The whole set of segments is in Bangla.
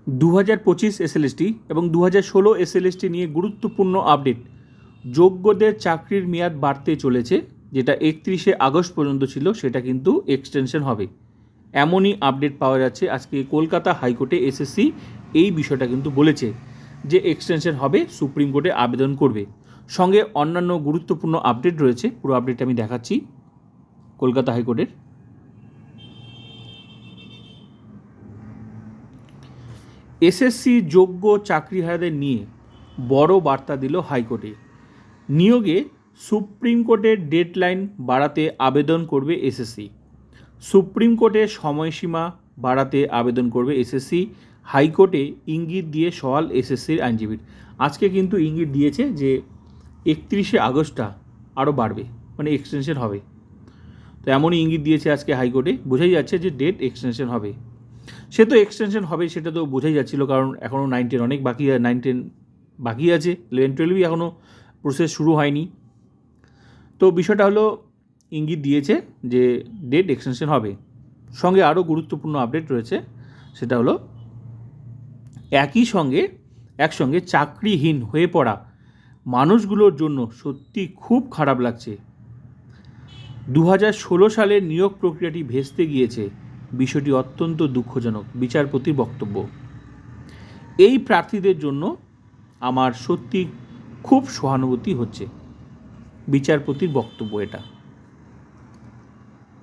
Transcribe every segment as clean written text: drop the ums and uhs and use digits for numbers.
2025 এসএলএসটি এবং 2016 এসএলএসটি নিয়ে গুরুত্বপূর্ণ আপডেট। যোগ্যদের চাকরির মেয়াদ বাড়তে চলেছে, যেটা 31শে আগস্ট পর্যন্ত ছিল সেটা কিন্তু এক্সটেনশন হবে, এমনই আপডেট পাওয়া যাচ্ছে। আজকে কলকাতা হাইকোর্টে এসএসসি এই বিষয়টা কিন্তু বলেছে যে এক্সটেনশন হবে, সুপ্রিম কোর্টে আবেদন করবে। সঙ্গে অন্যান্য গুরুত্বপূর্ণ আপডেট রয়েছে, পুরো আপডেট আমি দেখাচ্ছি। কলকাতা হাইকোর্টের এসএসসি যোগ্য চাকরিহারাদের নিয়ে বড় বার্তা দিল হাইকোর্টে। নিয়োগে সুপ্রিম কোর্টের ডেডলাইন বাড়াতে আবেদন করবে এসএসসি। সুপ্রিম কোর্টের সময়সীমা বাড়াতে আবেদন করবে এসএসসি। হাইকোর্টে ইঙ্গিত দিয়ে সওয়াল এসএসসির আইনজীবীর। আজকে কিন্তু ইঙ্গিত দিয়েছে যে 31শে আগস্টটা আরও বাড়বে, মানে এক্সটেনশন হবে। তো এমনই ইঙ্গিত দিয়েছে আজকে হাইকোর্টে। বোঝাই যাচ্ছে যে ডেট এক্সটেনশন হবে। সে তো এক্সটেনশন হবে, সেটা তো বোঝাই যাচ্ছিলো, কারণ এখনও 9-10 অনেক বাকি, 9-10 বাকি আছে, 11-12 এখনও প্রসেস শুরু হয়নি। তো বিষয়টা হলো ইঙ্গিত দিয়েছে যে ডেট এক্সটেনশন হবে। সঙ্গে আরও গুরুত্বপূর্ণ আপডেট রয়েছে, সেটা হলো একসঙ্গে চাকরিহীন হয়ে পড়া মানুষগুলোর জন্য সত্যি খুব খারাপ লাগছে। 2016 সালের নিয়োগ প্রক্রিয়াটি ভেস্তে গিয়েছে, বিষয়টি অত্যন্ত দুঃখজনক। বিচারপতির বক্তব্য, এই প্রার্থীদের জন্য আমার সত্যি খুব সহানুভূতি হচ্ছে। বিচারপতির বক্তব্য, এটা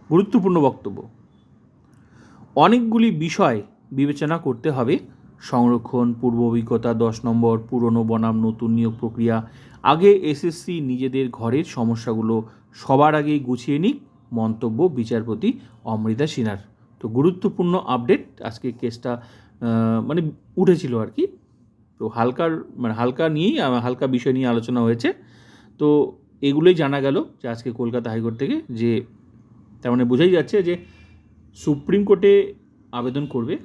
গুরুত্বপূর্ণ বক্তব্য। অনেকগুলি বিষয় বিবেচনা করতে হবে, সংরক্ষণ, পূর্ব অভিজ্ঞতা, 10 নম্বর, পুরনো বনাম নতুন নিয়োগ প্রক্রিয়া। আগে এসএসসি নিজেদের ঘরের সমস্যাগুলো সবার আগেই গুছিয়ে নিক, মন্তব্য বিচারপতি অমৃতা সিনহার। তো গুরুত্বপূর্ণ আপডেট, আজকে কেসটা মানে উঠেছিল আর কি। তো হালকা নিয়েই হালকা বিষয় নিয়ে আলোচনা হয়েছে। তো এগুলোই জানা গেল যে আজকে কলকাতা হাইকোর্ট থেকে, যে তার মানে বোঝাই যাচ্ছে যে সুপ্রিম কোর্টে আবেদন করবে,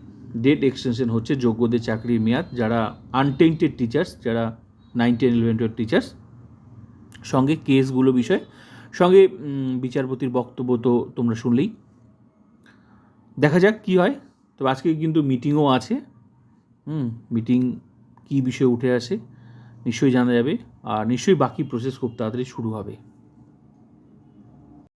ডেট এক্সটেনশন হচ্ছে যোগ্যদের চাকরির মেয়াদ, যারা আনটেন্টেড টিচার্স, যারা 9, 10, 11, 12 টিচার্স। সঙ্গে কেসগুলো বিষয়, সঙ্গে বিচারপতির বক্তব্য তো তোমরা শুনলেই। দেখা যাক কী হয়। তো আজকে কিন্তু মিটিংও আছে, মিটিং কী বিষয়ে উঠে আসে নিশ্চয়ই জানা যাবে, আর নিশ্চয়ই বাকি প্রসেস খুব তাড়াতাড়ি শুরু হবে।